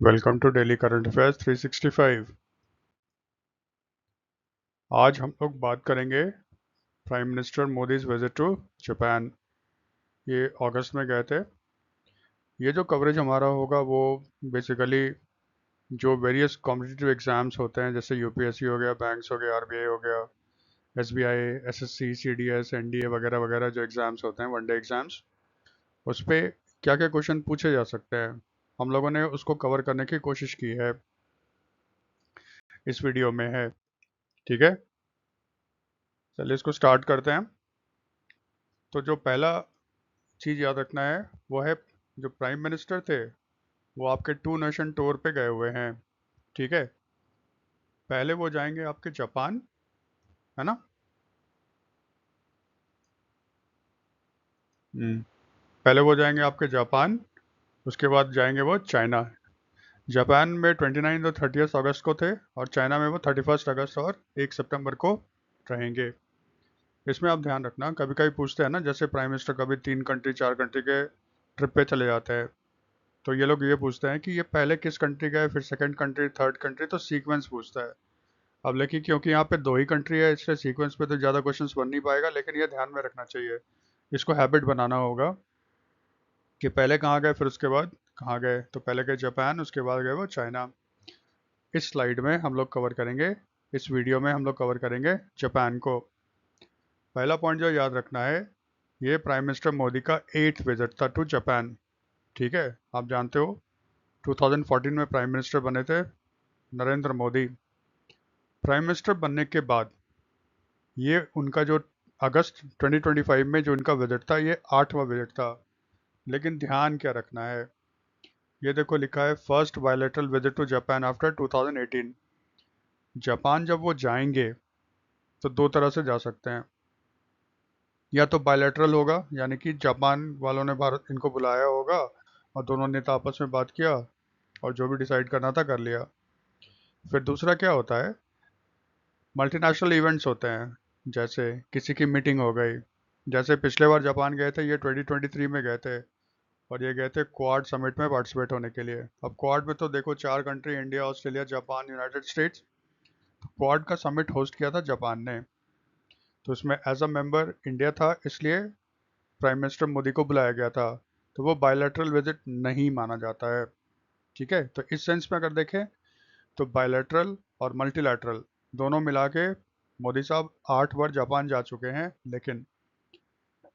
Welcome to daily current affairs 365। आज हम लोग बात करेंगे prime minister Modi's visit to Japan. ये अगस्त में गए थे। ये जो कवरेज हमारा होगा वो बेसिकली जो वेरियस कॉम्पिटिटिव एग्जाम्स होते हैं, जैसे यूपीएससी हो गया, बैंक्स हो गया, आरबीआई हो गया, एसबीआई, एसएससी, सीडीएस, एनडीए वगैरह वगैरह जो एग्ज़ाम्स होते हैं, वनडे एग्ज़ाम्स, उस पर क्या क्या क्वेश्चन पूछे जा सकते हैं, हम लोगों ने उसको कवर करने की कोशिश की है, इस वीडियो में है। ठीक है, चलिए इसको स्टार्ट करते हैं। तो जो पहला चीज़ याद रखना है वो है, जो प्राइम मिनिस्टर थे वो आपके टू नेशन टूर पे गए हुए हैं। ठीक है, पहले वो जाएंगे आपके जापान, है ना। पहले वो जाएंगे आपके जापान, उसके बाद जाएंगे वो चाइना। जापान में 29 और 30 अगस्त को थे, और चाइना में वो 31 अगस्त और 1 सितंबर को रहेंगे। इसमें आप ध्यान रखना, कभी कभी पूछते हैं ना, जैसे प्राइम मिनिस्टर कभी 3 कंट्री 4 कंट्री के ट्रिप पे चले जाते हैं, तो ये लोग ये पूछते हैं कि ये पहले किस कंट्री गए, फिर सेकंड कंट्री, थर्ड कंट्री, तो सीक्वेंस पूछता है। अब लेकिन क्योंकि यहाँ पे दो ही कंट्री है, इसलिए सीक्वेंस पे तो ज़्यादा क्वेश्चंस बन नहीं पाएगा, लेकिन ये ध्यान में रखना चाहिए, इसको हैबिट बनाना होगा कि पहले कहाँ गए फिर उसके बाद कहाँ गए। तो पहले गए जापान, उसके बाद गए वो चाइना। इस स्लाइड में हम लोग कवर करेंगे, इस वीडियो में हम लोग कवर करेंगे जापान को। पहला पॉइंट जो याद रखना है, ये प्राइम मिनिस्टर मोदी का 8th विजिट था टू जापान। ठीक है, आप जानते हो 2014 में प्राइम मिनिस्टर बने थे नरेंद्र मोदी। प्राइम मिनिस्टर बनने के बाद ये उनका जो अगस्त 2025 में जो इनका विजिट था, ये 8वां विजिट था। लेकिन ध्यान क्या रखना है, ये देखो लिखा है first bilateral visit to Japan after 2018। Japan जब वो जाएंगे तो दो तरह से जा सकते हैं, या तो बायलैटरल होगा, यानी कि जापान वालों ने भारत इनको बुलाया होगा और दोनों नेता आपस में बात किया और जो भी डिसाइड करना था कर लिया। फिर दूसरा क्या होता है, मल्टीनेशनल इवेंट्स होते हैं, जैसे किसी की मीटिंग हो गई। जैसे पिछले बार जापान गए थे, ये 2023 में गए थे, और ये गए थे क्वाड समिट में पार्टिसिपेट होने के लिए। अब क्वाड में तो देखो 4 country, India, Australia, Japan, United states. Quad का समिट होस्ट किया था जापान ने, तो इसमें एज अ मेंबर इंडिया था, इसलिए प्राइम मिनिस्टर मोदी को बुलाया गया था। तो वो बायलैटरल विजिट नहीं माना जाता है। ठीक है, तो इस सेंस में अगर देखें तो बायलैटरल और मल्टीलैटरल दोनों मिला के मोदी साहब 8 बार जापान जा चुके हैं। लेकिन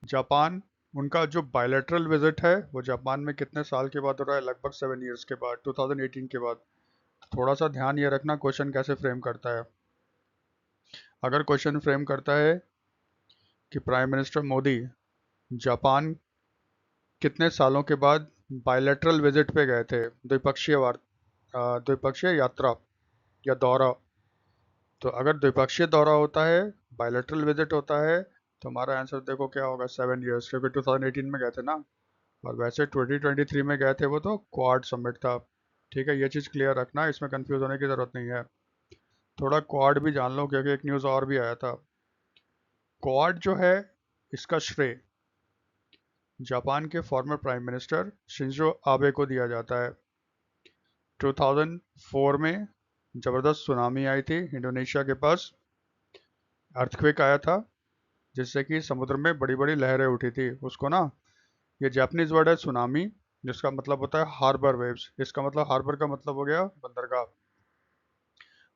जापान, उनका जो बायलैटरल विजिट है वो जापान में कितने साल के बाद हो रहा है, लगभग 7 ईयर्स के बाद, 2018 के बाद। थोड़ा सा ध्यान ये रखना क्वेश्चन कैसे फ्रेम करता है। अगर क्वेश्चन फ्रेम करता है कि प्राइम मिनिस्टर मोदी जापान कितने सालों के बाद बायलैटरल विजिट पे गए थे, द्विपक्षीय यात्रा या दौरा, तो अगर द्विपक्षीय दौरा होता है, बायलैटरल विजिट होता है, तो हमारा आंसर देखो क्या होगा, 7 ईयर्स, क्योंकि 2018 में गए थे ना। और वैसे 2023 में गए थे वो, तो क्वाड समिट था। ठीक है, ये चीज़ क्लियर रखना, इसमें कंफ्यूज होने की ज़रूरत नहीं है। थोड़ा क्वाड भी जान लो, क्योंकि एक न्यूज़ और भी आया था। क्वाड जो है, इसका श्रेय जापान के former prime minister Shinzo Abe को दिया जाता है। 2004 में ज़बरदस्त सुनामी आई थी इंडोनेशिया के पास, अर्थक्वेक आया था, जिससे कि समुद्र में बड़ी बड़ी लहरें उठी थी। उसको ना, ये जापानीज वर्ड है सुनामी, जिसका मतलब होता है हार्बर वेव्स। इसका मतलब, हार्बर का मतलब हो गया बंदरगाह।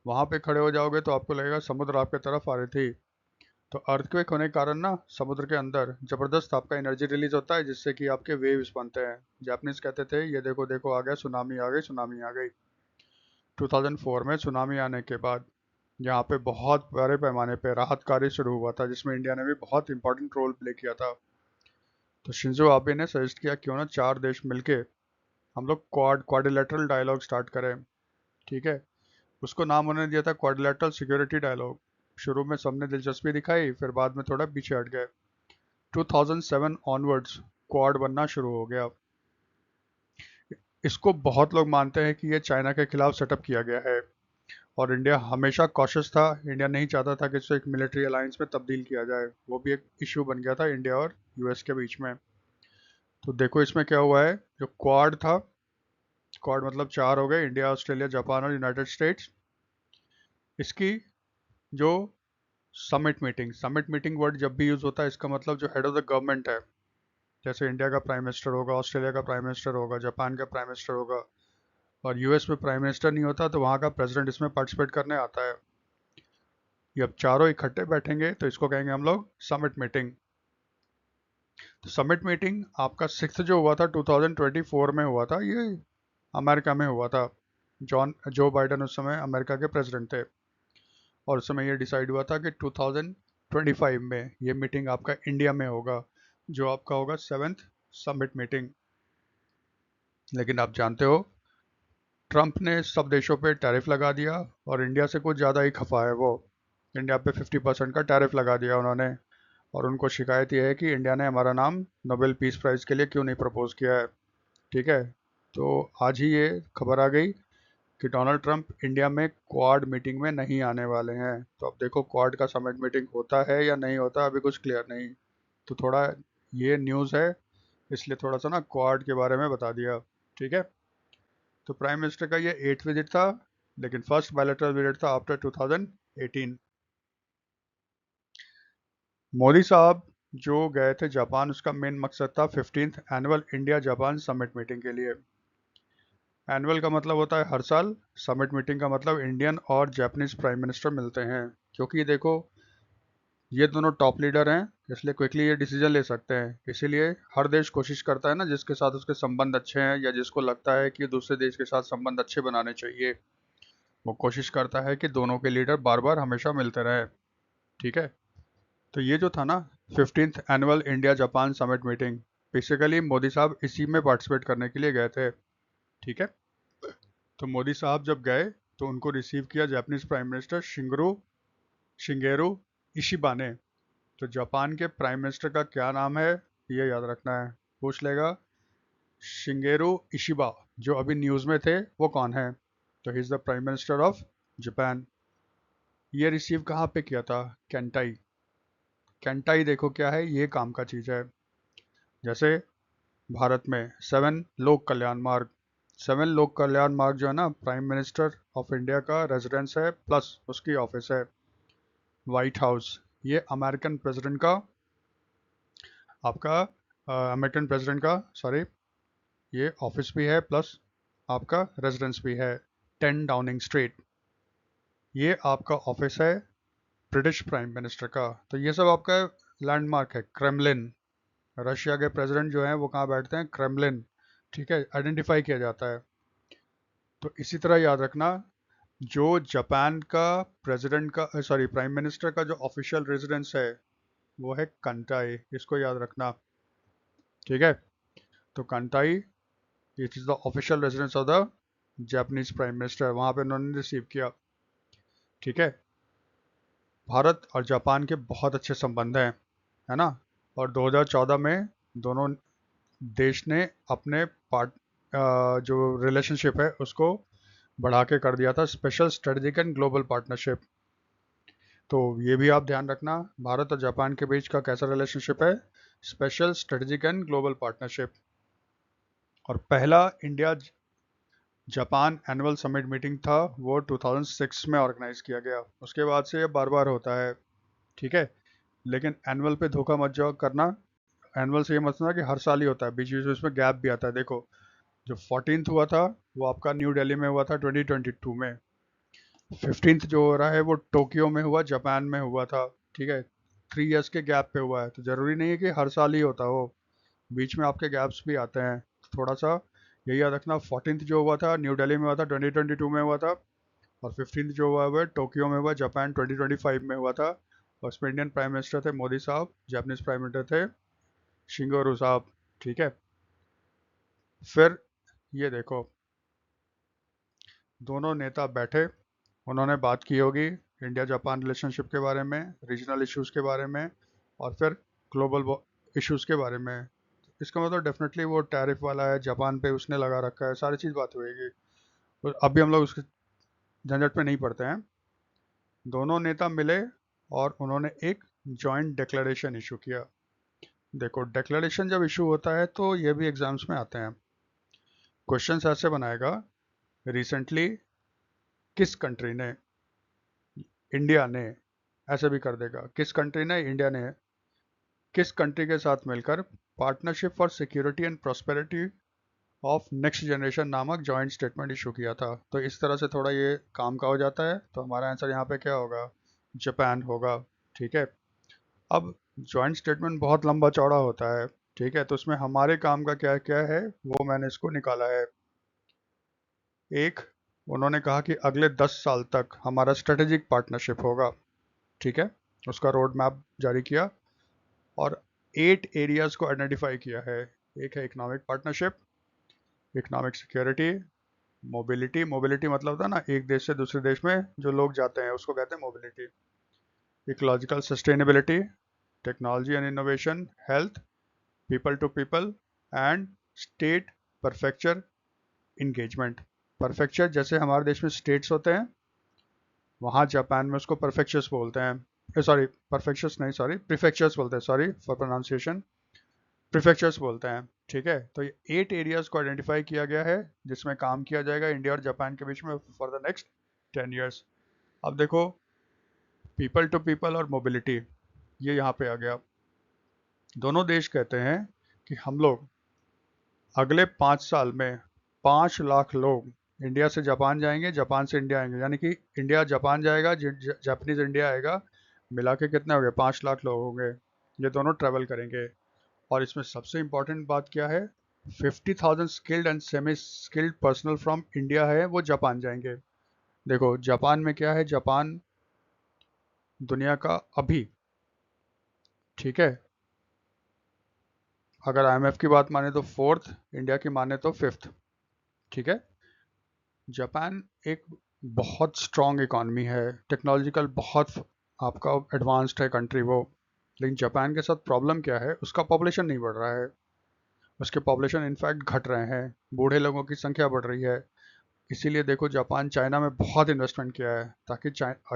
वहां पे खड़े हो जाओगे तो आपको लगेगा समुद्र आपके तरफ आ रही थी। तो अर्थक्वेक होने के कारण ना, समुद्र के अंदर जबरदस्त आपका एनर्जी रिलीज होता है, जिससे कि आपके वेव्स बनते हैं। जापानीज कहते थे ये देखो देखो आ गया सुनामी, आ गई सुनामी आ गई। 2004 में सुनामी आने के बाद यहाँ पे बहुत बड़े पैमाने पे राहत कार्य शुरू हुआ था, जिसमें इंडिया ने भी बहुत इंपॉर्टेंट रोल प्ले किया था। तो शिंजो आबे ने सजेस्ट किया क्यों ना 4 देश मिलके हम लोग क्वाड्रिलेटरल डायलॉग स्टार्ट करें। ठीक है, उसको नाम उन्होंने दिया था क्वाड्रिलेटरल सिक्योरिटी डायलॉग। शुरू में सबने दिलचस्पी दिखाई, फिर बाद में थोड़ा पीछे हट गए। 2007 ऑनवर्ड्स क्वाड बनना शुरू हो गया। इसको बहुत लोग मानते हैं कि ये चाइना के खिलाफ सेटअप किया गया है, और इंडिया हमेशा कॉशियस था। इंडिया नहीं चाहता था कि इसको एक मिलिट्री अलायंस में तब्दील किया जाए, वो भी एक इशू बन गया था इंडिया और यूएस के बीच में। तो देखो इसमें क्या हुआ है, जो क्वाड था क्वाड मतलब 4 हो गए, इंडिया, ऑस्ट्रेलिया, जापान और यूनाइटेड स्टेट्स। इसकी जो समिट मीटिंग वर्ड जब भी यूज़ होता है, इसका मतलब जो हेड ऑफ द गवर्नमेंट है, जैसे इंडिया का प्राइम मिनिस्टर होगा, ऑस्ट्रेलिया का प्राइम मिनिस्टर होगा, जापान का प्राइम मिनिस्टर होगा, और यूएस में प्राइम मिनिस्टर नहीं होता तो वहाँ का प्रेसिडेंट इसमें पार्टिसिपेट करने आता है। ये अब चारों इकट्ठे बैठेंगे तो इसको कहेंगे हम लोग समिट मीटिंग। तो समिट मीटिंग आपका 6th जो हुआ था 2024 में हुआ था, ये अमेरिका में हुआ था। जो बाइडन उस समय अमेरिका के प्रेसिडेंट थे, और उस समय ये डिसाइड हुआ था कि 2025 में ये मीटिंग आपका इंडिया में होगा, जो आपका होगा 7th समिट मीटिंग। लेकिन आप जानते हो ट्रंप ने सब देशों पे टैरिफ लगा दिया, और इंडिया से कुछ ज़्यादा ही खफा है वो। इंडिया पे 50% का टैरिफ लगा दिया उन्होंने, और उनको शिकायत ये है कि इंडिया ने हमारा नाम नोबेल पीस प्राइज़ के लिए क्यों नहीं प्रपोज किया है। ठीक है, तो आज ही ये खबर आ गई कि डोनाल्ड ट्रंप इंडिया में क्वाड मीटिंग में नहीं आने वाले हैं। तो अब देखो क्वाड का समिट मीटिंग होता है या नहीं होता, अभी कुछ क्लियर नहीं। तो थोड़ा ये न्यूज़ है, इसलिए थोड़ा सा ना क्वाड के बारे में बता दिया। ठीक है, तो प्राइम मिनिस्टर का ये 8th विजिट था, लेकिन फर्स्ट बायलैटरल विजिट था आफ्टर 2018। मोदी साहब जो गए थे जापान, उसका मेन मकसद था 15th annual India Japan summit meeting के लिए। एनुअल का मतलब होता है हर साल, समिट मीटिंग का मतलब इंडियन और जापानीज प्राइम मिनिस्टर मिलते हैं। क्योंकि देखो ये दोनों टॉप लीडर हैं, इसलिए क्विकली ये डिसीजन ले सकते हैं। इसीलिए हर देश कोशिश करता है ना, जिसके साथ उसके संबंध अच्छे हैं या जिसको लगता है कि दूसरे देश के साथ संबंध अच्छे बनाने चाहिए, वो कोशिश करता है कि दोनों के लीडर बार बार हमेशा मिलते रहे। ठीक है, तो ये जो था ना 15th annual India Japan summit meeting, basically Modi साहब इसी में पार्टिसिपेट करने के लिए गए थे। ठीक है, तो मोदी साहब जब गए तो उनको रिसीव किया जापानीज प्राइम मिनिस्टर शिंगेरू इशिबा ने। तो जापान के प्राइम मिनिस्टर का क्या नाम है, ये याद रखना है, पूछ लेगा। शिंगेरू इशिबा, जो अभी न्यूज़ में थे, वो कौन है? तो he is the prime minister of Japan. ये रिसीव कहाँ पे किया था? कैंटाई। कैंटाई देखो क्या है, ये काम का चीज़ है। जैसे भारत में 7 लोक कल्याण मार्ग जो है ना, प्राइम मिनिस्टर ऑफ इंडिया का रेजिडेंस है, प्लस उसकी ऑफिस है व्हाइट हाउस। ये आपका अमेरिकन प्रेसिडेंट का, सॉरी, ये ऑफिस भी है प्लस आपका रेजिडेंस भी है। 10 डाउनिंग स्ट्रीट, ये आपका ऑफिस है ब्रिटिश प्राइम मिनिस्टर का। तो ये सब आपका लैंडमार्क है। क्रेमलिन, रशिया के प्रेसिडेंट जो हैं वो कहाँ बैठते हैं? क्रेमलिन। ठीक है, आइडेंटिफाई किया जाता है। तो इसी तरह याद रखना, जो जापान का प्रेसिडेंट का, सॉरी, प्राइम मिनिस्टर का जो ऑफिशियल रेजिडेंस है वो है कंटाई, इसको याद रखना। ठीक है, तो Kantei it is the official residence of the Japanese prime minister, वहाँ पे उन्होंने रिसीव किया। ठीक है, भारत और जापान के बहुत अच्छे संबंध हैं, है ना। और 2014 में दोनों देश ने अपने जो रिलेशनशिप है उसको बढ़ा के कर दिया था special strategic and global partnership. तो ये भी आप ध्यान रखना, भारत और जापान के बीच का कैसा रिलेशनशिप है? Special strategic and global partnership. और पहला India Japan annual summit meeting था, वो 2006 में ऑर्गेनाइज किया गया। उसके बाद से ये बार बार होता है। ठीक है, लेकिन एनुअल पे धोखा मत जाओ करना। एनुअल से ये मत समझना कि हर साल ही होता है, बीच बीच में इसमें गैप भी आता है। देखो, जो 14th हुआ था वो आपका न्यू दिल्ली में हुआ था 2022 में। 15th जो हो रहा है वो टोक्यो में हुआ, जापान में हुआ था। ठीक है, 3 years के गैप पे हुआ है, तो ज़रूरी नहीं है कि हर साल ही होता हो, बीच में आपके गैप्स भी आते हैं। थोड़ा सा यही याद रखना, 14th जो हुआ था न्यू दिल्ली में हुआ था 2022 में हुआ था, और 15th जो हुआ है टोक्यो में हुआ, जापान 2025 में हुआ था। और उसमें इंडियन प्राइम मिनिस्टर थे मोदी साहब, जापानीज प्राइम मिनिस्टर थे शिंगोरू साहब। ठीक है, फिर ये देखो, दोनों नेता बैठे, उन्होंने बात की होगी इंडिया जापान रिलेशनशिप के बारे में, रीजनल इश्यूज के बारे में, और फिर ग्लोबल इश्यूज के बारे में। इसका मतलब डेफिनेटली वो टैरिफ वाला है, जापान पे उसने लगा रखा है, सारी चीज़ बात होएगी। तो अभी हम लोग उसके झंझट में नहीं पड़ते हैं। दोनों नेता मिले और उन्होंने एक जॉइंट डिक्लेरेशन इशू किया। देखो, डिक्लेरेशन जब इशू होता है तो ये भी एग्जाम्स में आते हैं। क्वेश्चंस ऐसे बनाएगा, रिसेंटली किस कंट्री ने, इंडिया ने, ऐसे भी कर देगा, किस कंट्री ने, इंडिया ने किस कंट्री के साथ मिलकर partnership for security and prosperity of next generation नामक जॉइंट स्टेटमेंट इशू किया था। तो इस तरह से थोड़ा ये काम का हो जाता है। तो हमारा आंसर यहाँ पे क्या होगा, जापान होगा। ठीक है, अब जॉइंट स्टेटमेंट बहुत लंबा चौड़ा होता है। ठीक है, तो उसमें हमारे काम का क्या क्या है वो मैंने इसको निकाला है। एक, उन्होंने कहा कि अगले 10 साल तक हमारा स्ट्रेटेजिक पार्टनरशिप होगा। ठीक है, उसका रोड मैप जारी किया और 8 एरियाज को आइडेंटिफाई किया है। एक है economic partnership, economic security, mobility, mobility मतलब होता है ना एक देश से दूसरे देश में जो लोग जाते हैं उसको कहते हैं mobility, ecological sustainability, technology and innovation, health, people to people and state prefecture engagement. Prefecture जैसे हमारे देश में स्टेट्स होते हैं, वहाँ जापान में उसको परफेक्चर्स बोलते हैं, सॉरी परफेक्चर्स नहीं, सॉरी प्रीफेक्चर्स बोलते हैं, सॉरी फॉर प्रोनाउंसिएशन, प्रीफेक्चर्स बोलते हैं। ठीक है, तो ये 8 एरियाज को आइडेंटिफाई किया गया है जिसमें काम किया जाएगा इंडिया और जापान के बीच में फॉर द नेक्स्ट 10 years। अब देखो, पीपल टू पीपल और मोबिलिटी, ये यहाँ पे आ गया। दोनों देश कहते हैं कि हम लोग अगले 5 साल में 5 लाख लोग इंडिया से जापान जाएंगे, जापान से इंडिया आएंगे, यानी कि इंडिया जापान जाएगा, जापानीज इंडिया आएगा, मिला के कितने हो गए, 5 लाख लोग होंगे। ये दोनों ट्रेवल करेंगे। और इसमें सबसे इंपॉर्टेंट बात क्या है, 50,000 skilled and semi skilled personal from India है वो जापान जाएंगे। देखो जापान में क्या है, जापान दुनिया का अभी, ठीक है, अगर आईएमएफ की बात माने तो फोर्थ, इंडिया की माने तो फिफ्थ। ठीक है, जापान एक बहुत स्ट्रॉन्ग इकॉनमी है, टेक्नोलॉजिकल बहुत आपका एडवांस्ड है कंट्री वो। लेकिन जापान के साथ प्रॉब्लम क्या है, उसका पॉपुलेशन नहीं बढ़ रहा है, उसके पॉपुलेशन इनफैक्ट घट रहे हैं, बूढ़े लोगों की संख्या बढ़ रही है। इसीलिए देखो जापान चाइना में बहुत इन्वेस्टमेंट किया है ताकि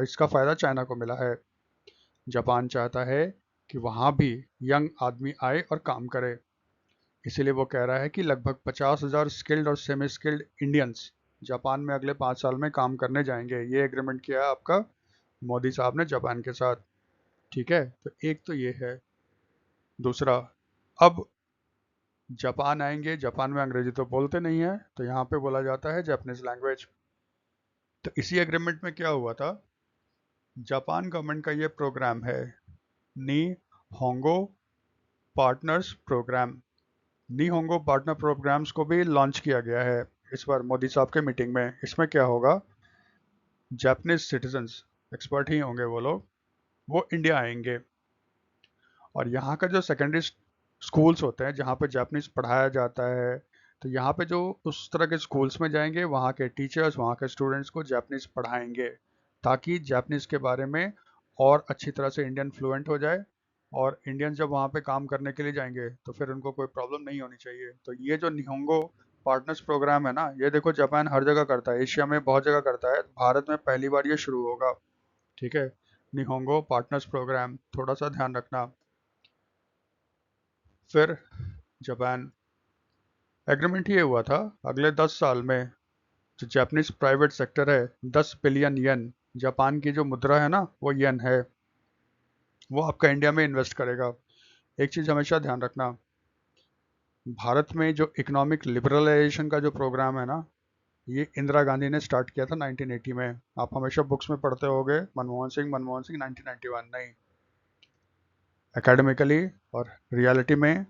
इसका फ़ायदा चाइना को मिला है। जापान चाहता है कि वहाँ भी यंग आदमी आए और काम करे, इसीलिए वो कह रहा है कि लगभग 50,000 स्किल्ड और सेमी स्किल्ड इंडियंस जापान में अगले 5 साल में काम करने जाएंगे। ये एग्रीमेंट किया है आपका मोदी साहब ने जापान के साथ। ठीक है, तो एक तो ये है। दूसरा, अब जापान आएंगे, जापान में अंग्रेजी तो बोलते नहीं है, तो यहाँ पे बोला जाता है जापानीज लैंग्वेज। तो इसी एग्रीमेंट में क्या हुआ था, जापान गवर्नमेंट का ये प्रोग्राम है, नी होंगो पार्टनर्स प्रोग्राम। नी होंगो पार्टनर प्रोग्राम्स को भी लॉन्च किया गया है इस बार मोदी साहब के मीटिंग में। इसमें क्या होगा, जापानीज सिटीजन्स, एक्सपर्ट ही होंगे वो लोग, वो इंडिया आएंगे और यहाँ का जो सेकेंडरी स्कूल्स होते हैं जहाँ पे जापानीज पढ़ाया जाता है, तो यहाँ पे जो उस तरह के स्कूल्स में जाएंगे, वहाँ के टीचर्स वहाँ के स्टूडेंट्स को जापानीज पढ़ाएंगे ताकि जापानीज के बारे में और अच्छी तरह से इंडियन फ्लुएंट हो जाए। और इंडियन जब वहाँ पे काम करने के लिए जाएंगे तो फिर उनको कोई प्रॉब्लम नहीं होनी चाहिए। तो ये जो निहोंगो पार्टनर्स प्रोग्राम है ना, ये देखो जापान हर जगह करता है, एशिया में बहुत जगह करता है, भारत में पहली बार ये शुरू होगा। ठीक है, निहोंगो पार्टनर्स प्रोग्राम, थोड़ा सा ध्यान रखना। फिर जापान एग्रीमेंट ये हुआ था, अगले 10 साल में जो जापानीज प्राइवेट सेक्टर है 10 बिलियन येन, जापान की जो मुद्रा है ना वो येन है, वो आपका इंडिया में इन्वेस्ट करेगा। एक चीज़ हमेशा ध्यान रखना, भारत में जो इकोनॉमिक लिबरलाइजेशन का जो प्रोग्राम है ना, ये इंदिरा गांधी ने स्टार्ट किया था 1980 में। आप हमेशा बुक्स में पढ़ते होगे मनमोहन सिंह 1991, नहीं, एकेडमिकली और रियलिटी में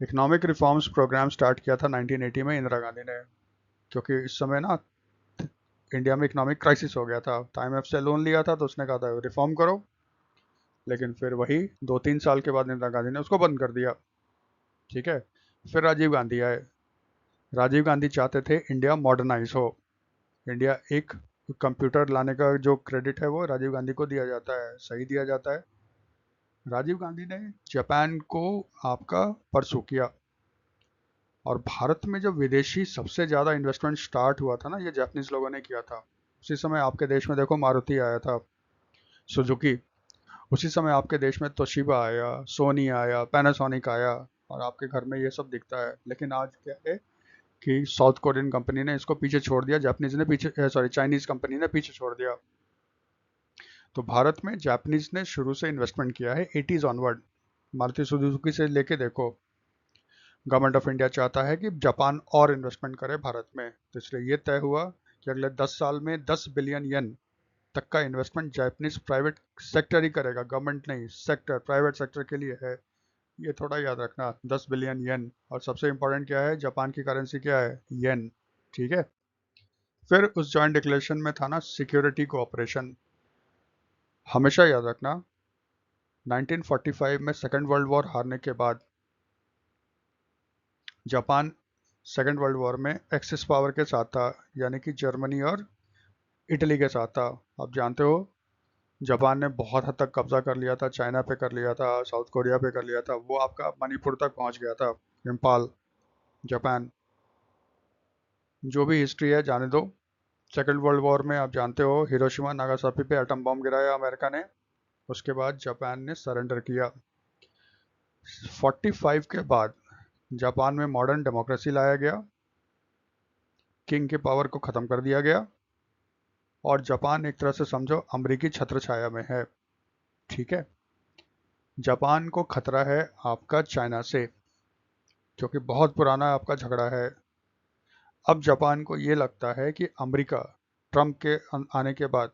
इकोनॉमिक रिफॉर्म्स प्रोग्राम स्टार्ट किया था 1980 में इंदिरा गांधी ने। क्योंकि इस समय ना इंडिया में इकोनॉमिक क्राइसिस हो गया था, तो आईएमएफ से लोन लिया था, तो उसने कहा था रिफॉर्म करो। लेकिन फिर वही 2-3 साल के बाद इंदिरा गांधी ने उसको बंद कर दिया। ठीक है, फिर राजीव गांधी आए। राजीव गांधी चाहते थे इंडिया मॉडर्नाइज हो, इंडिया एक कंप्यूटर लाने का जो क्रेडिट है वो राजीव गांधी को दिया जाता है, सही दिया जाता है। राजीव गांधी ने जापान को आपका परसू किया, और भारत में जब विदेशी सबसे ज़्यादा इन्वेस्टमेंट स्टार्ट हुआ था ना, ये जापानीज लोगों ने किया था। उसी समय आपके देश में देखो मारुति आया था, सुजुकी, उसी समय आपके देश में तोशिबा आया, सोनी आया, पैनासोनिक आया, और आपके घर में ये सब दिखता है। लेकिन आज क्या है कि साउथ कोरियन कंपनी ने इसको पीछे छोड़ दिया, जापानीज ने पीछे, सॉरी चाइनीज कंपनी ने पीछे छोड़ दिया। तो भारत में जापानीज ने शुरू से इन्वेस्टमेंट किया है 80s ऑनवर्ड। मारुति सुजुकी से लेके देखो, गवर्नमेंट ऑफ इंडिया चाहता है कि जापान और इन्वेस्टमेंट करे भारत में, तो इसलिए ये तय हुआ कि अगले 10 साल में 10 बिलियन येन तक का इन्वेस्टमेंट जापानीज प्राइवेट सेक्टर ही करेगा, गवर्नमेंट नहीं, सेक्टर, प्राइवेट सेक्टर के लिए है। ये थोड़ा याद रखना, 10 बिलियन येन। और सबसे इंपॉर्टेंट क्या है, जापान की करेंसी क्या है, येन। ठीक है। फिर उस जॉइंट डिक्लेरेशन में था ना सिक्योरिटी कोऑपरेशन। हमेशा याद रखना, 1945 में सेकेंड वर्ल्ड वॉर हारने के बाद जापान सेकेंड वर्ल्ड वॉर में एक्सिस पावर के साथ था, यानी कि जर्मनी और इटली के साथ था। आप जानते हो जापान ने बहुत हद तक कब्जा कर लिया था, चाइना पे कर लिया था, साउथ कोरिया पे कर लिया था, वो आपका मणिपुर तक पहुंच गया था, इम्फाल, जापान। जो भी हिस्ट्री है जाने दो। सेकेंड वर्ल्ड वॉर में आप जानते हो हिरोशिमा नागासाकी पे एटम बॉम्ब गिराया अमेरिका ने, उसके बाद जापान ने सरेंडर किया। 45 के बाद जापान में मॉडर्न डेमोक्रेसी लाया गया, किंग के पावर को ख़त्म कर दिया गया, और जापान एक तरह से समझो अमरीकी छत्र छाया में है। ठीक है। जापान को खतरा है आपका चाइना से, क्योंकि बहुत पुराना आपका झगड़ा है। अब जापान को ये लगता है कि अमेरिका ट्रम्प के आने के बाद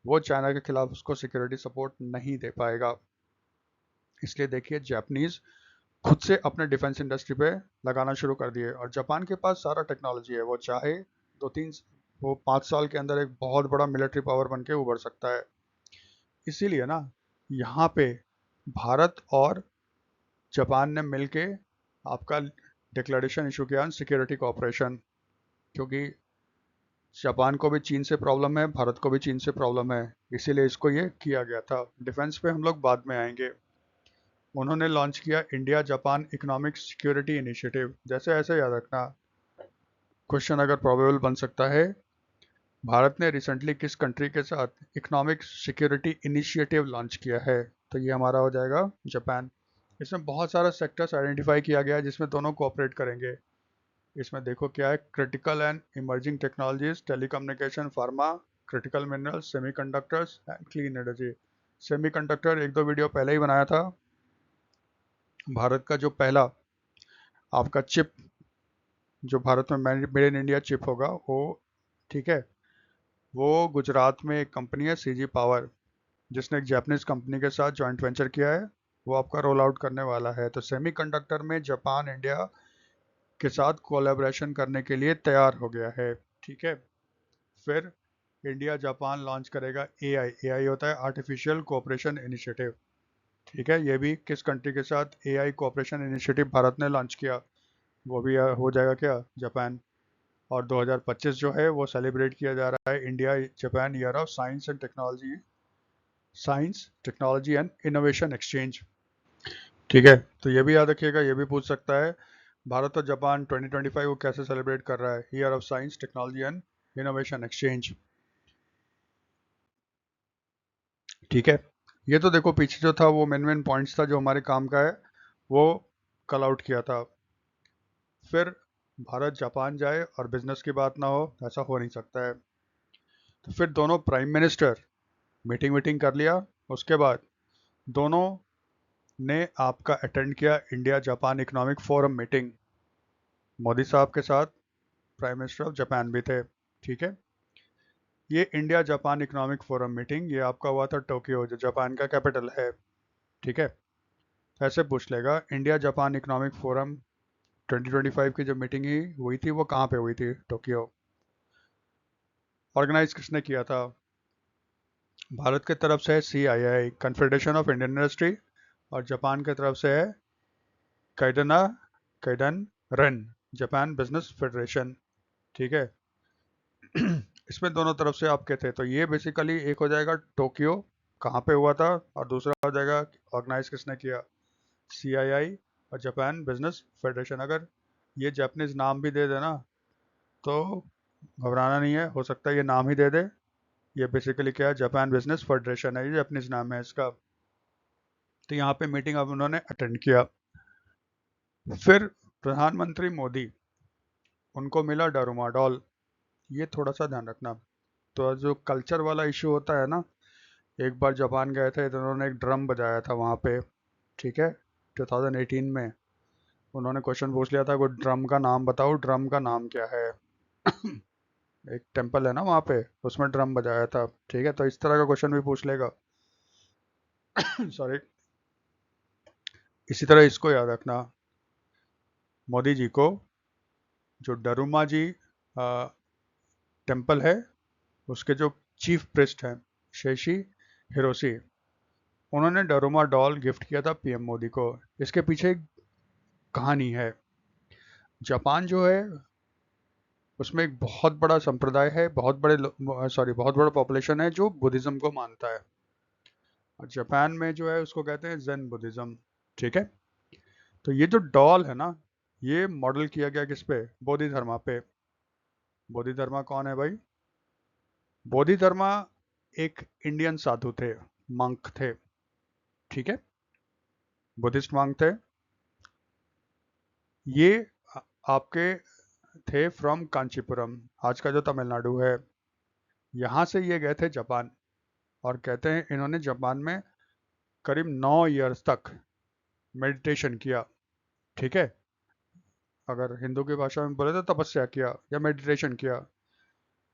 वो चाइना के खिलाफ उसको सिक्योरिटी सपोर्ट नहीं दे पाएगा। इसलिए देखिए जापानीज खुद से अपने डिफेंस इंडस्ट्री पे लगाना शुरू कर दिए, और जापान के पास सारा टेक्नोलॉजी है, वो चाहे वो 5 साल के अंदर एक बहुत बड़ा मिलिट्री पावर बन के उभर सकता है। इसीलिए ना यहाँ पे भारत और जापान ने मिलके आपका डिक्लेरेशन इशू किया सिक्योरिटी कोऑपरेशन, क्योंकि जापान को भी चीन से प्रॉब्लम है, भारत को भी चीन से प्रॉब्लम है, इसीलिए इसको ये किया गया था। डिफेंस पे हम लोग बाद में आएंगे। उन्होंने लॉन्च किया India Japan economic security initiative. जैसे ऐसे याद रखना, क्वेश्चन अगर प्रोबेबल बन सकता है, भारत ने रिसेंटली किस कंट्री के साथ इकोनॉमिक सिक्योरिटी इनिशिएटिव लॉन्च किया है, तो ये हमारा हो जाएगा जापान। इसमें बहुत सारा सेक्टर्स आइडेंटिफाई किया गया है जिसमें दोनों कोऑपरेट करेंगे। इसमें देखो क्या है, critical and emerging technologies, telecommunication, pharma, critical minerals, semiconductors and clean energy. Semiconductor एक दो वीडियो पहले ही बनाया था। भारत का जो पहला आपका चिप, जो भारत में मेड इन इंडिया चिप होगा वो, ठीक है, वो गुजरात में एक कंपनी है सीजी पावर, जिसने एक जापानीज कंपनी के साथ जॉइंट वेंचर किया है, वो आपका रोल आउट करने वाला है। तो सेमीकंडक्टर में जापान इंडिया के साथ कोलैबोरेशन करने के लिए तैयार हो गया है। ठीक है। फिर इंडिया जापान लॉन्च करेगा एआई। एआई होता है आर्टिफिशियल कोऑपरेशन इनिशिएटिव। ठीक है। ये भी किस कंट्री के साथ एआई कोऑपरेशन इनिशिएटिव भारत ने लॉन्च किया, वो भी हो जाएगा क्या, जापान। और 2025 जो है वो सेलिब्रेट किया जा रहा है India Japan year of science and technology, science technology and innovation exchange. ठीक है। तो ये भी याद रखिएगा, ये भी पूछ सकता है भारत और जापान 2025 को कैसे सेलिब्रेट कर रहा है, year of science technology and innovation exchange. ठीक है। ये तो देखो पीछे जो था वो मेन पॉइंट्स था जो हमारे काम का है, वो कल आउट किया था। फिर भारत जापान जाए और बिजनेस की बात ना हो, ऐसा हो नहीं सकता है। तो फिर दोनों प्राइम मिनिस्टर मीटिंग कर लिया। उसके बाद दोनों ने आपका अटेंड किया India Japan economic forum meeting. Modi साहब के साथ प्राइम मिनिस्टर ऑफ जापान भी थे। ठीक है। ये India Japan economic forum meeting ये आपका हुआ था टोक्यो, जो जापान का कैपिटल है। ठीक है। ऐसे पूछ लेगा इंडिया जापान इकोनॉमिक फोरम 2025 की जो मीटिंग ही हुई थी वो कहाँ पे हुई थी, टोक्यो। ऑर्गेनाइज किसने किया था, भारत की तरफ से है CII, Confederation of Indian Industry, और जापान की तरफ से है कैडना Keidanren, Japan Business Federation. ठीक है। इसमें दोनों तरफ से आपके थे, तो ये बेसिकली एक हो जाएगा टोक्यो कहाँ पे हुआ था, और दूसरा हो जाएगा ऑर्गेनाइज किसने किया, CII और जापान बिजनेस फेडरेशन। अगर ये जापानीज नाम भी दे देना तो घबराना नहीं है, हो सकता है ये नाम ही दे दे। ये बेसिकली क्या है, जापान बिजनेस फेडरेशन है, ये जापानीज नाम है इसका। तो यहाँ पे मीटिंग अब उन्होंने अटेंड किया। फिर प्रधानमंत्री मोदी, उनको मिला डारूमाडॉल। ये थोड़ा सा ध्यान रखना। तो जो कल्चर वाला इशू होता है ना, एक बार जापान गए थे तो उन्होंने एक ड्रम बजाया था वहाँ पे, ठीक है, 2018 में। उन्होंने क्वेश्चन पूछ लिया था, कोई ड्रम का नाम बताओ, ड्रम का नाम क्या है। एक टेम्पल है ना वहाँ पे, उसमें ड्रम बजाया था, ठीक है। तो इस तरह का क्वेश्चन भी पूछ लेगा। सॉरी। इसी तरह इसको याद रखना, मोदी जी को जो डरूमा जी टेम्पल है, उसके जो चीफ प्रिस्ट हैं शेशी हिरोशी, उन्होंने डरूमा डॉल गिफ्ट किया था पीएम मोदी को। इसके पीछे एक कहानी है। जापान जो है उसमें एक बहुत बड़ा संप्रदाय है, बहुत बड़ा पॉपुलेशन है जो बुद्धिज्म को मानता है। और जापान में जो है उसको कहते हैं जैन बुद्धिज्म, ठीक है। तो ये जो डॉल है ना, ये मॉडल किया गया किस पे? बोधिधर्मा पे। बोधिधर्मा कौन है भाई? बोधिधर्मा एक इंडियन साधु थे, मंक थे, ठीक है, बुद्धिस्ट मंक थे। ये आपके थे फ्रॉम कांचीपुरम, आज का जो तमिलनाडु है। यहाँ से ये गए थे जापान, और कहते हैं इन्होंने जापान में करीब 9 इयर्स तक मेडिटेशन किया, ठीक है। अगर हिंदू की भाषा में बोले तो तपस्या किया या मेडिटेशन किया।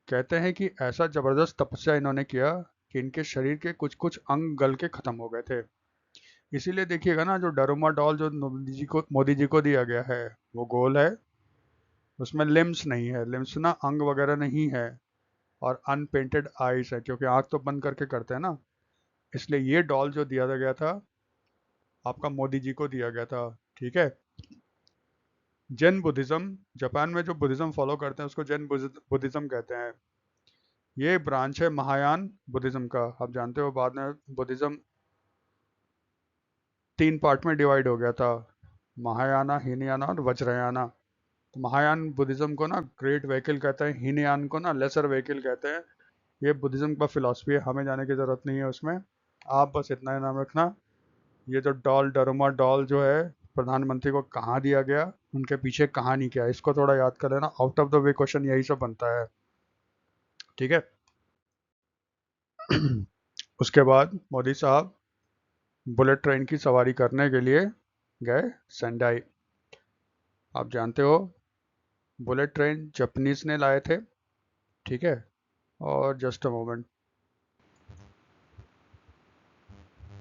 कहते हैं कि ऐसा जबरदस्त तपस्या इन्होंने किया कि इनके शरीर के कुछ कुछ अंग गल के खत्म हो गए थे। इसीलिए देखिएगा ना, जो डरूमा डॉल जो मोदी जी को दिया गया है, वो गोल है, उसमें लिम्स नहीं है, लिम्स ना अंग वगैरह नहीं है, और अनपेंटेड आईज है, क्योंकि आंख तो बंद करके करते हैं ना। इसलिए ये डॉल जो दिया गया था आपका मोदी जी को दिया गया था, ठीक है। जैन बुद्धिज्म, जापान में जो बुद्धिज्म फॉलो करते हैं उसको जैन बुद्धिज्म कहते हैं। ये ब्रांच है महायान बुद्धिज्म का। आप जानते हो बाद में बुद्धिज्म 3 पार्ट में डिवाइड हो गया था, महायाना, हीनयाना और वज्रयाना। तो महायान बुद्धिज्म को ना ग्रेट व्हीकल कहते हैं, हीनयान को ना लेसर व्हीकल कहते हैं। ये बुद्धिज्म का फिलॉसफी है, हमें जाने की जरूरत नहीं है उसमें। आप बस इतना ही नाम रखना, ये जो डॉल डरूमा डॉल जो है प्रधानमंत्री को कहाँ दिया गया, उनके पीछे कहानी क्या है, इसको थोड़ा याद कर लेना। Out of the way question यही सब बनता है, ठीक है। उसके बाद मोदी साहब बुलेट ट्रेन की सवारी करने के लिए गए सेंडाई। आप जानते हो बुलेट ट्रेन जापानीज ने लाए थे, ठीक है। और just a moment,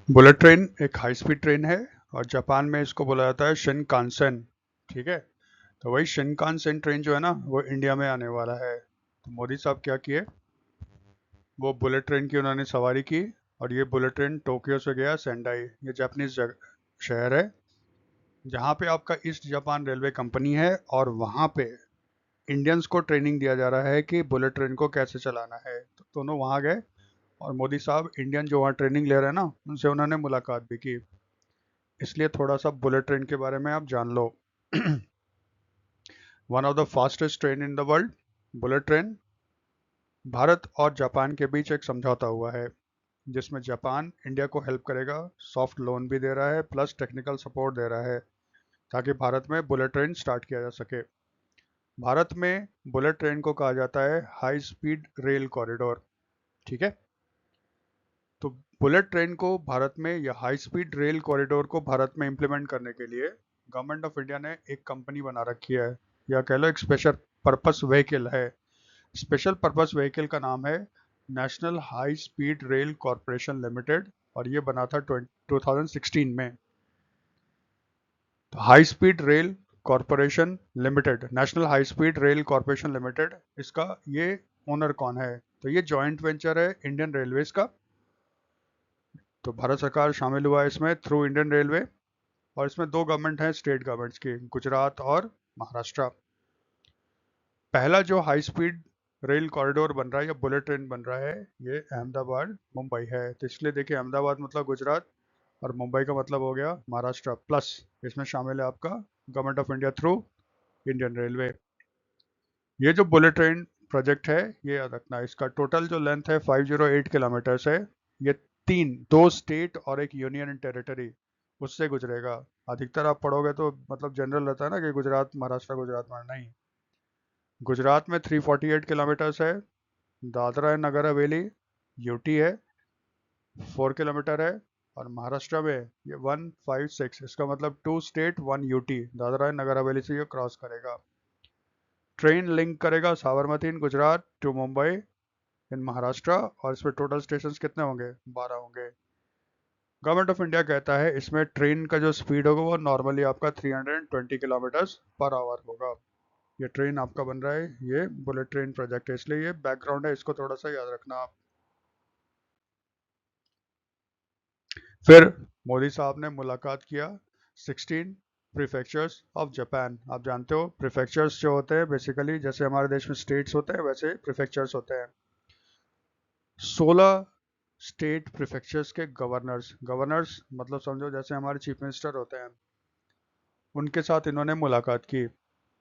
bullet train एक हाई स्पीड ट्रेन है, और जापान में इसको बोला जाता है शिनकानसेन, ठीक है। तो वही शिनकानसेन ट्रेन जो है ना, वो इंडिया में आने वाला है। तो मोदी साहब क्या किए, वो बुलेट ट्रेन की उन्होंने सवारी की, और ये बुलेट ट्रेन टोक्यो से गया सेंडाई। ये जापानीज शहर है, जहाँ पे आपका ईस्ट जापान रेलवे कंपनी है, और वहाँ पे इंडियंस को ट्रेनिंग दिया जा रहा है कि बुलेट ट्रेन को कैसे चलाना है। तो दोनों वहाँ गए, और मोदी साहब इंडियन जो वहाँ ट्रेनिंग ले रहे हैं ना, उनसे उन्होंने मुलाकात भी की। इसलिए थोड़ा सा बुलेट ट्रेन के बारे में आप जान लो। One of the fastest train in the world, bullet train. Bharat और जापान के बीच एक समझौता हुआ है, जिसमें जापान इंडिया को हेल्प करेगा, सॉफ्ट लोन भी दे रहा है, प्लस टेक्निकल सपोर्ट दे रहा है, ताकि भारत में बुलेट ट्रेन स्टार्ट किया जा सके। भारत में बुलेट ट्रेन को कहा जाता है हाई स्पीड रेल कॉरिडोर, ठीक है। तो बुलेट ट्रेन को भारत में, या हाई स्पीड रेल कॉरिडोर को भारत में इंप्लीमेंट करने के लिए गवर्नमेंट ऑफ इंडिया ने एक कंपनी बना रखी है, या कह लो एक स्पेशल पर्पस व्हीकल है। स्पेशल पर्पस व्हीकल का नाम है national high speed rail corporation limited, और ये बना था 2016 में। तो high speed rail corporation limited, national high speed rail corporation limited, इसका ये ओनर कौन है? तो ये जॉइंट वेंचर है इंडियन रेलवेज का। तो भारत सरकार शामिल हुआ है इसमें थ्रू इंडियन रेलवे, और इसमें 2 गवर्नमेंट हैं स्टेट गवर्नमेंट्स की, गुजरात और महाराष्ट्र। पहला जो हाई स्पीड रेल कॉरिडोर बन रहा है, या बुलेट ट्रेन बन रहा है, ये अहमदाबाद मुंबई है। तो इसलिए देखिए, अहमदाबाद मतलब गुजरात, और मुंबई का मतलब हो गया महाराष्ट्र, प्लस इसमें शामिल है आपका government of India through Indian railway. ये जो बुलेट ट्रेन प्रोजेक्ट है, ये याद रखना, इसका टोटल जो लेंथ है 508 किलोमीटर्स है। ये दो स्टेट और एक यूनियन टेरिटरी उससे गुजरेगा। अधिकतर आप पढ़ोगे तो मतलब जनरल रहता है ना कि गुजरात महाराष्ट्र, गुजरात में नहीं। गुजरात में 348 किलोमीटर्स है। दादरा एंड नगर हवेली यूटी है 4 किलोमीटर है। और महाराष्ट्र में ये 156, इसका मतलब 2 state 1 UT, Dadra and Nagar Haveli से ये क्रॉस करेगा। ट्रेन लिंक करेगा साबरमती इन गुजरात टू मुंबई इन महाराष्ट्र, और इसमें टोटल स्टेशन कितने होंगे? 12 होंगे। गवर्नमेंट ऑफ इंडिया कहता है इसमें ट्रेन का जो स्पीड होगा वो नॉर्मली आपका 320 किलोमीटर पर आवर होगा। ये ट्रेन आपका बन रहा है, ये बुलेट ट्रेन प्रोजेक्ट है, इसलिए ये बैकग्राउंड है, इसको थोड़ा सा याद रखना आप। फिर मोदी साहब ने मुलाकात किया 16 प्रीफेक्चर्स ऑफ जापान। आप जानते हो प्रीफेक्चर्स जो होते हैं बेसिकली जैसे हमारे देश में स्टेट्स होते हैं वैसे प्रीफेक्चर्स होते हैं। 16 स्टेट प्रीफेक्चर्स के गवर्नर्स, गवर्नर्स मतलब समझो जैसे हमारे चीफ मिनिस्टर होते हैं, उनके साथ इन्होंने मुलाकात की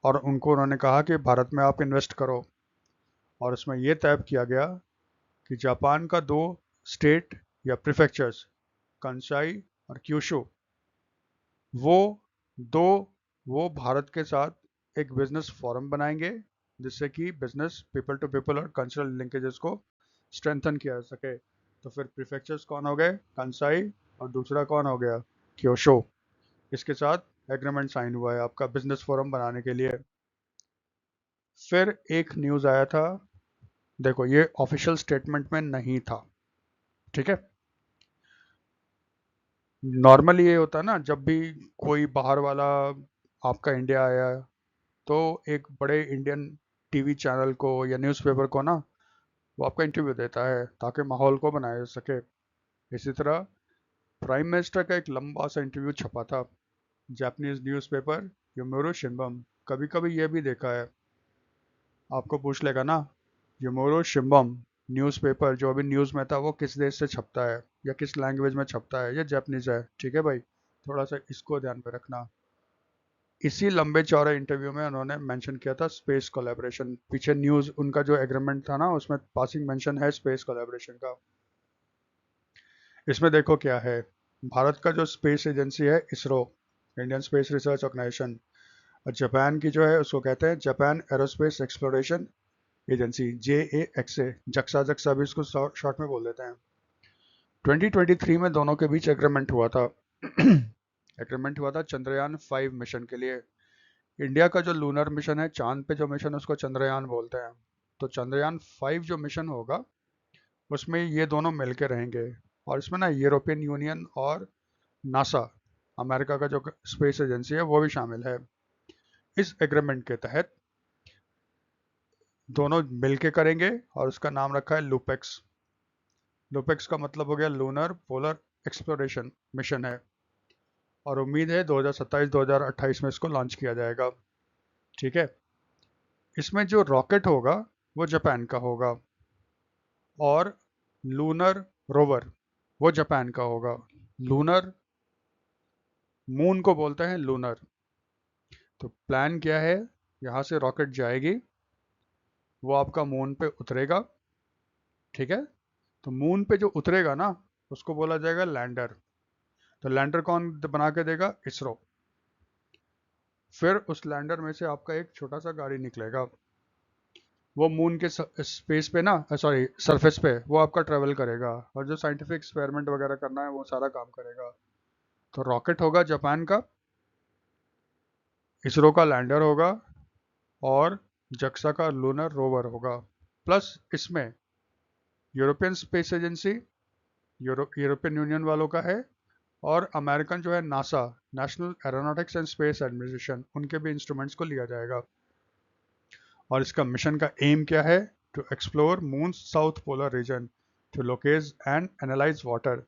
और उनको उन्होंने कहा कि भारत में आप इन्वेस्ट करो। और इसमें यह तय किया गया कि जापान का 2 स्टेट या प्रीफेक्चर्स कंसाई और क्यूशू, वो दो वो भारत के साथ एक बिजनेस फोरम बनाएंगे जिससे कि बिजनेस पीपल टू पीपल और कल्चरल लिंकेजेस को स्ट्रेंथन किया जा सके। तो फिर प्रीफेक्चर्स कौन हो गए? कंसाई, और दूसरा कौन हो गया? क्योशो। इसके साथ एग्रीमेंट साइन हुआ है आपका बिजनेस फोरम बनाने के लिए। फिर एक न्यूज़ आया था, देखो ये ऑफिशियल स्टेटमेंट में नहीं था, ठीक है। नॉर्मली ये होता है ना, जब भी कोई बाहर वाला आपका इंडिया आया तो एक बड़े इंडियन टीवी चैनल को या न्यूज़पेपर को ना वो आपका इंटरव्यू देता है ताकि माहौल को बनाया जा सके। इसी तरह प्राइम मिनिस्टर का एक लंबा सा इंटरव्यू छपा था जापानीज न्यूज़पेपर योमिरो शिंबम। कभी कभी ये भी देखा है, आपको पूछ लेगा ना योमिरो शिंबम न्यूज़पेपर जो अभी न्यूज़ में था वो किस देश से छपता है या किस लैंग्वेज में छपता है? ये जापानीज है, ठीक है भाई, थोड़ा सा इसको ध्यान में रखना। इसी लंबे चौड़े इंटरव्यू में उन्होंने मेंशन किया था स्पेस कोलैबोरेशन। पीछे न्यूज़ उनका जो एग्रीमेंट था ना उसमें पासिंग मेंशन है स्पेस कोलैबोरेशन का। इसमें देखो क्या है, भारत का जो स्पेस एजेंसी है ISRO, Indian Space Research Organisation, और जापान की जो है उसको कहते हैं Japan Aerospace Exploration Agency, JAXA, JAXA JAXA भी इसको शॉर्ट में बोल देते हैं। 2023 में दोनों के बीच एग्रीमेंट हुआ था एग्रीमेंट हुआ था चंद्रयान 5 मिशन के लिए। इंडिया का जो लूनर मिशन है, चांद पे जो मिशन, उसको चंद्रयान बोलते हैं। तो चंद्रयान 5 जो मिशन होगा उसमें ये दोनों मिलके रहेंगे। और इसमें ना यूरोपियन यूनियन और नासा, अमेरिका का जो स्पेस एजेंसी है, वो भी शामिल है। इस एग्रीमेंट के तहत दोनों मिलके करेंगे और उसका नाम रखा है लूपेक्स। लूपेक्स का मतलब हो गया लूनर पोलर एक्सप्लोरेशन मिशन है, और उम्मीद है 2027-2028 में इसको लॉन्च किया जाएगा, ठीक है। इसमें जो रॉकेट होगा वो जापान का होगा, और लूनर रोवर वो जापान का होगा। लूनर, मून को बोलते हैं लूनर। तो प्लान क्या है, यहाँ से रॉकेट जाएगी, वो आपका मून पे उतरेगा, ठीक है। तो मून पे जो उतरेगा ना उसको बोला जाएगा लैंडर। तो लैंडर कौन बना के देगा? इसरो। फिर उस लैंडर में से आपका एक छोटा सा गाड़ी निकलेगा, वो मून के स्पेस पे ना, सॉरी सरफेस पे वो आपका ट्रेवल करेगा और जो साइंटिफिक एक्सपेरिमेंट वगैरह करना है वो सारा काम करेगा। तो रॉकेट होगा जापान का, इसरो का लैंडर होगा, और जक्सा का लूनर रोवर होगा। प्लस इसमें European space agency, European union वालों का है, और अमेरिकन जो है NASA, national aeronautics and space administration, उनके भी इंस्ट्रूमेंट्स को लिया जाएगा। और इसका मिशन का एम क्या है? To explore moon south polar region, to locate and analyse water.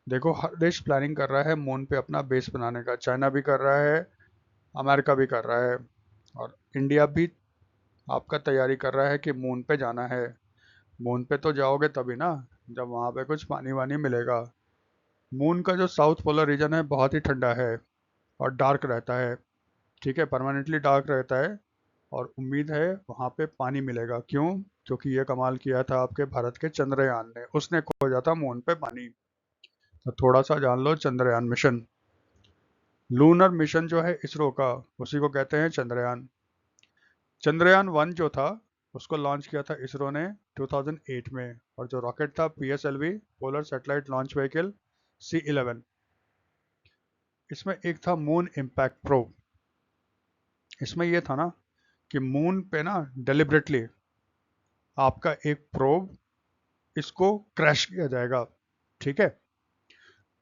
देखो हर देश प्लानिंग कर रहा है मून पे अपना बेस बनाने का, चाइना भी कर रहा है, अमेरिका भी कर रहा है, और इंडिया भी आपका तैयारी कर रहा है कि मून पे जाना है। मून पे तो जाओगे तभी ना जब वहाँ पे कुछ पानी वानी मिलेगा। मून का जो साउथ पोलर रीजन है बहुत ही ठंडा है और डार्क रहता है, ठीक है, परमानेंटली डार्क रहता है। और उम्मीद है वहाँ पे पानी मिलेगा। क्यों? क्योंकि ये कमाल किया था आपके भारत के चंद्रयान ने, उसने खोजा था मून पे पानी। तो थोड़ा सा जान लो चंद्रयान मिशन। लूनर मिशन जो है इसरो का, उसी को कहते हैं चंद्रयान। चंद्रयान 1 जो था उसको लॉन्च किया था इसरो ने 2008 में, और जो रॉकेट था PSLV polar satellite launch vehicle C11। इसमें एक था मून इम्पैक्ट प्रोब। इसमें यह था ना कि मून पे ना डेलिबरेटली आपका एक प्रोब इसको क्रैश किया जाएगा, ठीक है।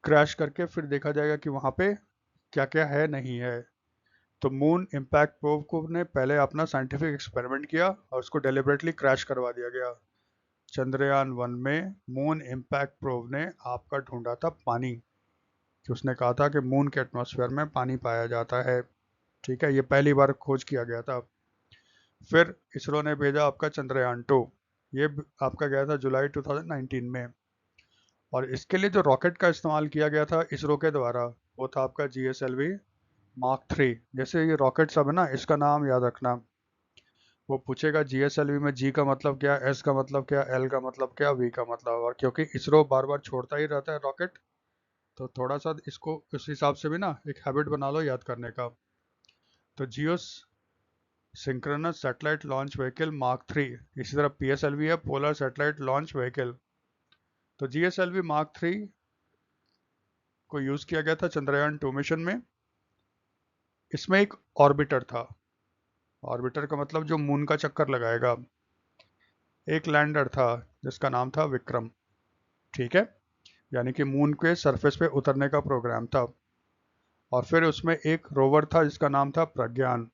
क्रैश करके फिर देखा जाएगा कि वहां पे क्या क्या है नहीं है। तो मून इम्पैक्ट प्रोब को ने पहले अपना साइंटिफिक एक्सपेरिमेंट किया और उसको डेलिबरेटली क्रैश करवा दिया गया। चंद्रयान 1 में मून इम्पैक्ट प्रोब ने आपका ढूंढा था पानी, कि उसने कहा था कि मून के एटमॉस्फेयर में पानी पाया जाता है, ठीक है। ये पहली बार खोज किया गया था। फिर इसरो ने भेजा आपका चंद्रयान 2। ये आपका गया था जुलाई 2019 में। और इसके लिए जो रॉकेट का इस्तेमाल किया गया था इसरो के द्वारा वो था आपका GSLV मार्क 3। जैसे ये रॉकेट सब है ना, इसका नाम याद रखना। वो पूछेगा GSLV में G का मतलब क्या, S का मतलब क्या, L का मतलब क्या, V का मतलब। और क्योंकि इसरो बार बार छोड़ता ही रहता है रॉकेट, तो थोड़ा सा इसको उस हिसाब से भी ना एक हैबिट बना लो याद करने का। तो geosynchronous satellite launch vehicle mark 3, इसी तरह PSLV है पोलर सैटेलाइट लॉन्च व्हीकल। तो GSLV मार्क 3 को यूज किया गया था चंद्रयान 2 मिशन में। इसमें एक ऑर्बिटर था। ऑर्बिटर का मतलब जो मून का चक्कर लगाएगा। एक लैंडर था जिसका नाम था विक्रम, ठीक है, यानी कि मून के सरफेस पे उतरने का प्रोग्राम था। और फिर उसमें एक रोवर था जिसका नाम था प्रज्ञान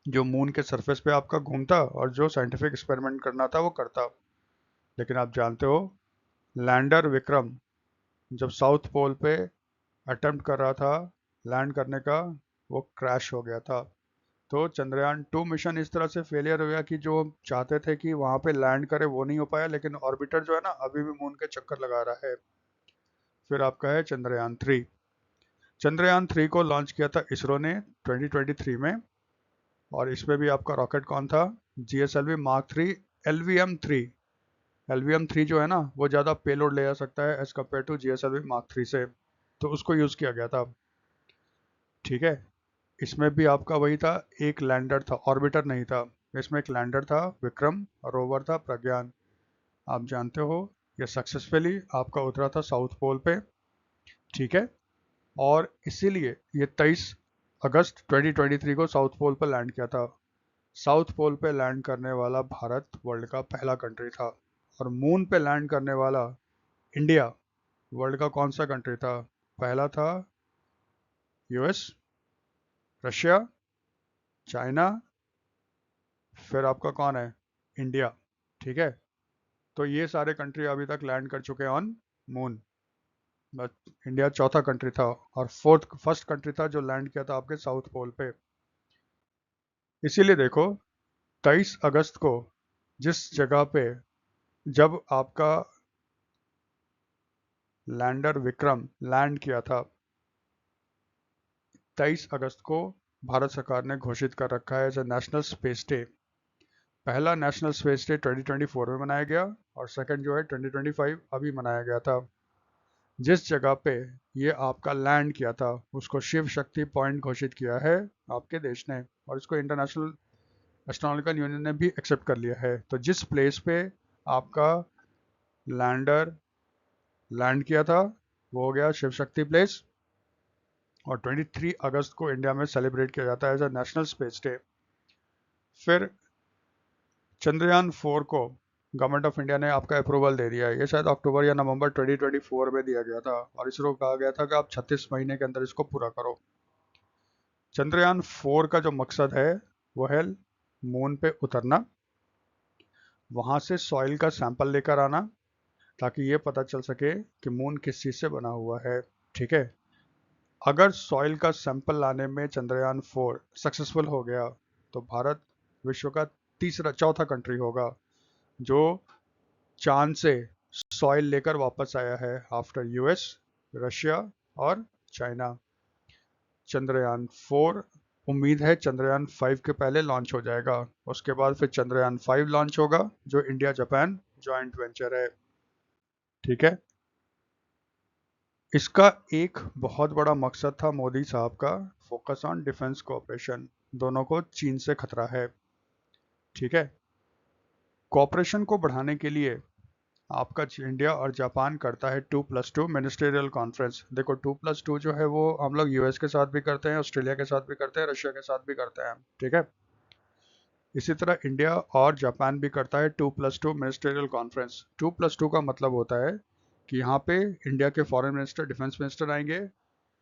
जो मून के सरफेस पे आपका घूमता और जो साइंटिफिक एक्सपेरिमेंट करना था वो करता। लेकिन आप जानते हो लैंडर विक्रम जब साउथ पोल पे अटेम्प्ट कर रहा था लैंड करने का, वो क्रैश हो गया था। तो चंद्रयान 2 मिशन इस तरह से फेलियर हो गया कि जो चाहते थे कि वहां पे लैंड करे वो नहीं हो पाया, लेकिन ऑर्बिटर जो है ना अभी भी मून के चक्कर लगा रहा है। फिर आपका है चंद्रयान 3। चंद्रयान 3 को लॉन्च किया था इसरो ने 2023 में। और इसमें भी आपका रॉकेट कौन था, GSLV मार्क 3 LVM-3। LVM-3 जो है ना वो ज़्यादा पेलोड ले जा सकता है as compare to GSLV mark 3 से, तो उसको यूज़ किया गया था, ठीक है। इसमें भी आपका वही था, एक लैंडर था, ऑर्बिटर नहीं था। इसमें एक लैंडर था विक्रम और रोवर था प्रज्ञान। आप जानते हो ये सक्सेसफुली आपका उतरा था साउथ पोल पे, ठीक है। और इसीलिए ये 23 अगस्त 2023 को साउथ पोल पर लैंड किया था। साउथ पोल पे लैंड करने वाला भारत वर्ल्ड का पहला कंट्री था। और मून पे लैंड करने वाला इंडिया वर्ल्ड का कौन सा कंट्री था, पहला था US, रशिया, चाइना, फिर आपका कौन है, इंडिया, ठीक है। तो ये सारे कंट्री अभी तक लैंड कर चुके हैं ऑन मून, बस इंडिया चौथा कंट्री था। और फर्स्ट कंट्री था जो लैंड किया था आपके साउथ पोल पे। इसीलिए देखो 23 अगस्त को जिस जगह पे जब आपका लैंडर विक्रम लैंड किया था, 23 अगस्त को भारत सरकार ने घोषित कर रखा है as a national space day. पहला नेशनल स्पेस डे 2024 में मनाया गया और सेकंड जो है 2025 अभी मनाया गया था। जिस जगह पे ये आपका लैंड किया था उसको शिव शक्ति पॉइंट घोषित किया है आपके देश ने, और इसको इंटरनेशनल एस्ट्रोनॉमिकल यूनियन ने भी एक्सेप्ट कर लिया है। तो जिस प्लेस पे आपका लैंडर लैंड किया था वो हो गया शिव शक्ति प्लेस। और 23 अगस्त को इंडिया में सेलिब्रेट किया जाता है as a national space day. फिर चंद्रयान 4 को गवर्नमेंट ऑफ इंडिया ने आपका अप्रूवल दे दिया है। ये शायद अक्टूबर या नवंबर 2024 में दिया गया था और इसरो कहा गया था कि आप 36 महीने के अंदर इसको पूरा करो। चंद्रयान 4 का जो मकसद है वो है मून पे उतरना, वहां से सॉइल का सैंपल लेकर आना ताकि ये पता चल सके कि मून किस चीज़ से बना हुआ है, ठीक है। अगर सॉइल का सैंपल लाने में चंद्रयान 4 सक्सेसफुल हो गया तो भारत विश्व का चौथा कंट्री होगा जो चांद से सॉइल लेकर वापस आया है आफ्टर US, रशिया और चाइना। चंद्रयान 4 उम्मीद है चंद्रयान 5 के पहले लॉन्च हो जाएगा। उसके बाद फिर चंद्रयान 5 लॉन्च होगा जो इंडिया जापान जॉइंट वेंचर है, ठीक है। इसका एक बहुत बड़ा मकसद था मोदी साहब का, फोकस ऑन डिफेंस कोऑपरेशन। दोनों को चीन से खतरा है। ठीक है, कोऑपरेशन को बढ़ाने के लिए आपका इंडिया और जापान करता है 2+2 मिनिस्ट्रियल कॉन्फ्रेंस। देखो 2+2 जो है वो हम लोग यूएस के साथ भी करते हैं, ऑस्ट्रेलिया के साथ भी करते हैं, रशिया के साथ भी करते हैं। ठीक है, इसी तरह इंडिया और जापान भी करता है 2+2 मिनिस्ट्रियल कॉन्फ्रेंस। 2+2 का मतलब होता है कि यहाँ पे इंडिया के फॉरेन मिनिस्टर, डिफेंस मिनिस्टर आएंगे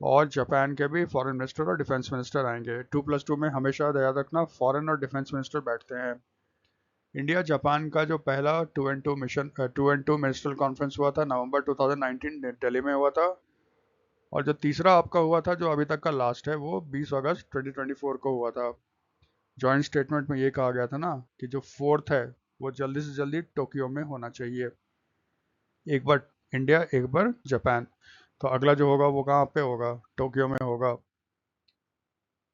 और जापान के भी फॉरेन मिनिस्टर और डिफेंस मिनिस्टर आएंगे। 2+2 में हमेशा याद रखना फॉरेन और डिफेंस मिनिस्टर बैठते हैं। इंडिया जापान का जो पहला 2+2 मिनिस्ट्रियल कॉन्फ्रेंस हुआ था नवंबर 2019 दिल्ली में हुआ था, और जो तीसरा आपका हुआ था जो अभी तक का लास्ट है वो 20 अगस्त 2024 को हुआ था। जॉइंट स्टेटमेंट में ये कहा गया था ना कि जो फोर्थ है वो जल्दी से जल्दी टोक्यो में होना चाहिए। एक बार इंडिया, एक बार जापान, तो अगला जो होगा वो कहाँ पे होगा? टोक्यो में होगा।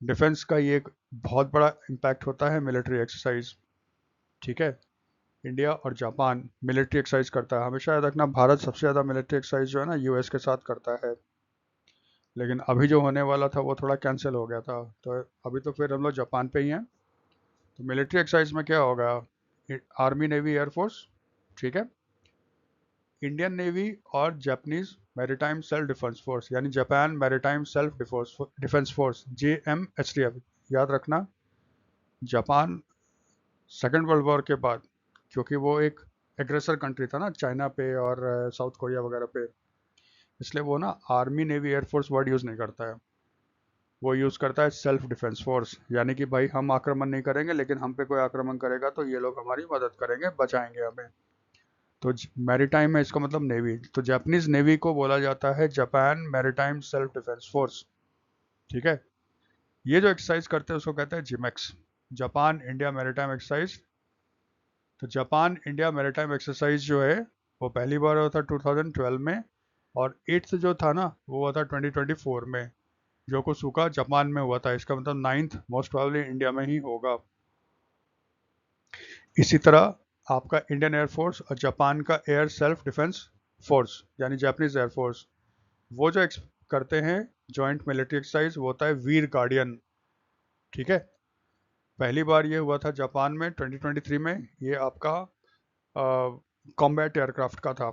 डिफेंस का ये एक बहुत बड़ा इम्पैक्ट होता है मिलिट्री एक्सरसाइज। ठीक है, इंडिया और जापान मिलिट्री एक्सरसाइज करता है। हमेशा याद रखना भारत सबसे ज़्यादा मिलिट्री एक्सरसाइज जो है ना यूएस के साथ करता है, लेकिन अभी जो होने वाला था वो थोड़ा कैंसिल हो गया था, तो अभी तो फिर हम लोग जापान पे ही हैं। तो मिलिट्री एक्सरसाइज में क्या होगा? Army, navy, air force. ठीक है, इंडियन नेवी और Japanese maritime self defence force यानी Japan maritime self defence force, JMHDF। याद रखना जापान सेकेंड वर्ल्ड वॉर के बाद, क्योंकि वो एक एग्रेसर कंट्री था ना चाइना पे और साउथ कोरिया वगैरह पे, इसलिए वो ना army, navy, air force word use नहीं करता है। वो यूज़ करता है सेल्फ डिफेंस फोर्स, यानी कि भाई हम आक्रमण नहीं करेंगे, लेकिन हम पे कोई आक्रमण करेगा तो ये लोग हमारी मदद करेंगे, बचाएंगे हमें। तो मैरीटाइम में इसका मतलब नेवी, तो जापानीज नेवी को बोला जाता है Japan maritime self defence force. ठीक है, ये जो एक्सरसाइज करते हैं उसको कहते हैं JIMEX, Japan India maritime exercise. तो जापान इंडिया मैरीटाइम एक्सरसाइज जो है वो पहली बार हुआ था 2012 में, और एट्थ जो था ना वो हुआ था 2024 में, योकोसुका जापान में हुआ था। इसका मतलब नाइन्थ मोस्ट प्रोबेबली इंडिया में ही होगा। इसी तरह आपका इंडियन एयरफोर्स और जापान का एयर सेल्फ डिफेंस फोर्स यानी जापानीज एयरफोर्स, वो जो करते हैं जॉइंट मिलिट्री एक्सरसाइज वो होता है वीर गार्डियन। ठीक है, पहली बार ये हुआ था जापान में 2023 में। ये आपका कॉम्बैट एयरक्राफ्ट का था।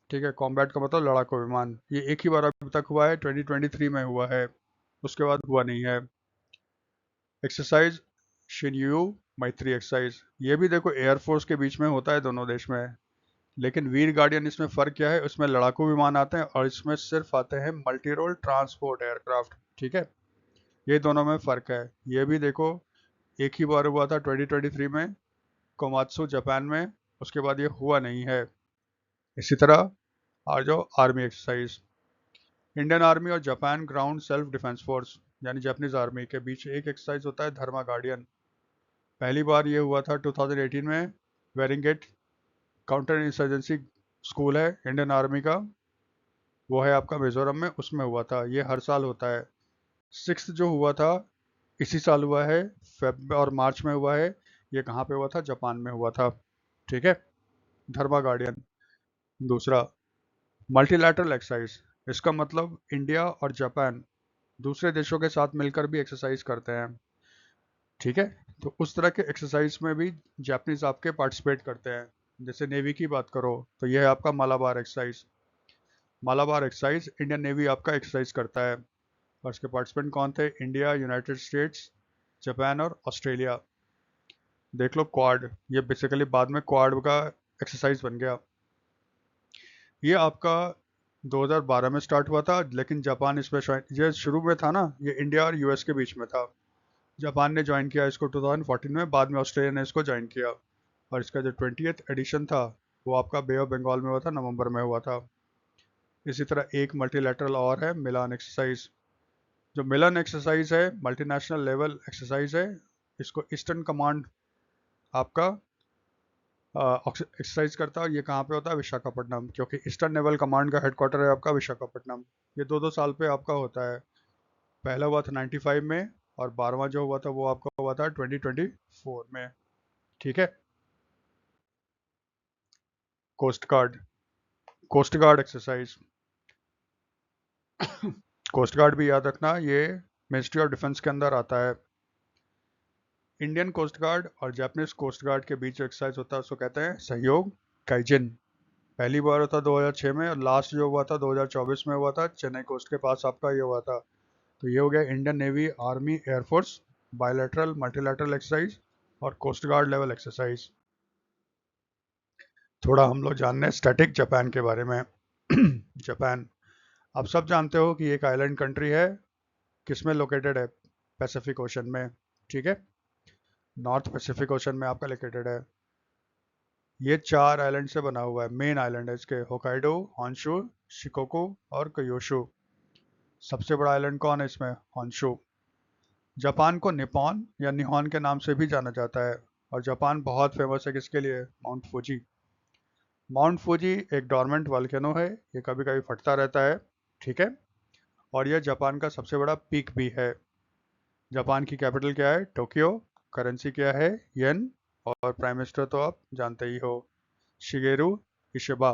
ठीक है, कॉम्बैट का मतलब लड़ाकू विमान। ये एक ही बार अभी तक हुआ है, 2023 में हुआ है, उसके बाद हुआ नहीं है। एक्सरसाइज शिन्यू मैत्री एक्सरसाइज, ये भी देखो एयरफोर्स के बीच में होता है दोनों देश में, लेकिन वीर गार्डियन इसमें फ़र्क क्या है? उसमें लड़ाकू विमान आते हैं और इसमें सिर्फ आते हैं मल्टी रोल ट्रांसपोर्ट एयरक्राफ्ट। ठीक है, ये दोनों में फ़र्क है। ये भी देखो एक ही बार हुआ था 2023 में कोमात्सु जापान में, उसके बाद ये हुआ नहीं है। इसी तरह आ जाओ आर्मी एक्सरसाइज। इंडियन आर्मी और Japan ground self defence force यानी जापानीज आर्मी के बीच एक एक्सरसाइज होता है धर्मा गार्डियन। पहली बार ये हुआ था 2018 में। वेरिंगेट काउंटर इंसर्जेंसी स्कूल है इंडियन आर्मी का, वो है आपका मिजोरम में, उसमें हुआ था। ये हर साल होता है। सिक्स्थ जो हुआ था इसी साल हुआ है, फेब और मार्च में हुआ है। ये कहाँ पे हुआ था? जापान में हुआ था। ठीक है, धर्मा गार्डियन। दूसरा मल्टीलैटरल एक्सरसाइज, इसका मतलब इंडिया और जापान दूसरे देशों के साथ मिलकर भी एक्सरसाइज करते हैं। ठीक है, तो उस तरह के एक्सरसाइज में भी जापानीज आपके पार्टिसिपेट करते हैं। जैसे नेवी की बात करो तो यह है आपका Malabar exercise. Malabar exercise Indian navy आपका एक्सरसाइज करता है, और इसके पार्टिसिपेंट कौन थे? इंडिया, यूनाइटेड स्टेट्स, जापान और ऑस्ट्रेलिया। देख लो क्वाड, ये बेसिकली बाद में क्वाड का एक्सरसाइज बन गया। ये आपका 2012 में स्टार्ट हुआ था, लेकिन जापान इसमें ये शुरू में था ना, ये इंडिया और यूएस के बीच में था। जापान ने ज्वाइन किया इसको 2014 में, बाद में ऑस्ट्रेलिया ने इसको ज्वाइन किया। और इसका जो 20th एडिशन था वो आपका बे ऑफ बंगाल में हुआ था, नवंबर में हुआ था। इसी तरह एक मल्टीलैटरल और है मिलान एक्सरसाइज। जो मिलन एक्सरसाइज है मल्टीनेशनल लेवल एक्सरसाइज है। इसको ईस्टर्न कमांड आपका एक्सरसाइज करता है, और ये कहाँ पे होता है? विशाखापट्टनम, क्योंकि ईस्टर्न नेवल कमांड का हेडक्वार्टर है आपका विशाखापट्टनम। ये दो दो साल पे आपका होता है। पहला हुआ था 95 में, और 12वां जो हुआ था वो आपका हुआ था 2024 में। ठीक है, coast guard, coast guard exercise. Coast guard भी याद रखना, ये मिनिस्ट्री ऑफ डिफेंस के अंदर आता है। इंडियन कोस्ट गार्ड और जापानीज कोस्ट गार्ड के बीच एक्सरसाइज होता है, उसको कहते हैं सहयोग काइजिन। पहली बार होता 2006 में, और लास्ट जो हुआ था 2024 में हुआ था, चेन्नई कोस्ट के पास आपका ये हुआ था। तो ये हो गया Indian navy, army, air force bilateral multilateral exercise और कोस्ट गार्ड लेवल एक्सरसाइज। थोड़ा हम लोग जानने हैं स्टैटिक जापान के बारे में। जापान, आप सब जानते हो कि एक आइलैंड कंट्री है, किसमें लोकेटेड है? पैसिफिक ओशन में, ठीक है, नॉर्थ पैसिफिक ओशन में आपका लोकेटेड है। ये 4 आइलैंड से बना हुआ है, मेन आइलैंड है इसके, होकाइडो, हॉन्शू, शिकोकू और क्योशू। सबसे बड़ा आइलैंड कौन है इसमें? हॉन्शू। जापान को निपॉन या निहॉन के नाम से भी जाना जाता है, और जापान बहुत फेमस है किसके लिए? Mount Fuji. माउंट फूजी एक डॉर्मेंट वॉल्केनो है, ये कभी कभी फटता रहता है, ठीक है, और यह जापान का सबसे बड़ा पीक भी है। जापान की कैपिटल क्या है? टोक्यो। करेंसी क्या है? येन। और प्राइम मिनिस्टर तो आप जानते ही हो, शिगेरू इशिबा।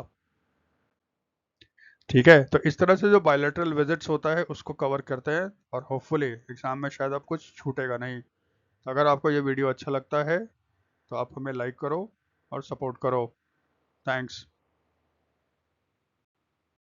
ठीक है, तो इस तरह से जो बायलैटरल विजिट्स होता है उसको कवर करते हैं, और होपफुली एग्जाम में शायद आप कुछ छूटेगा नहीं। तो अगर आपको ये वीडियो अच्छा लगता है तो आप हमें लाइक करो और सपोर्ट करो। थैंक्स।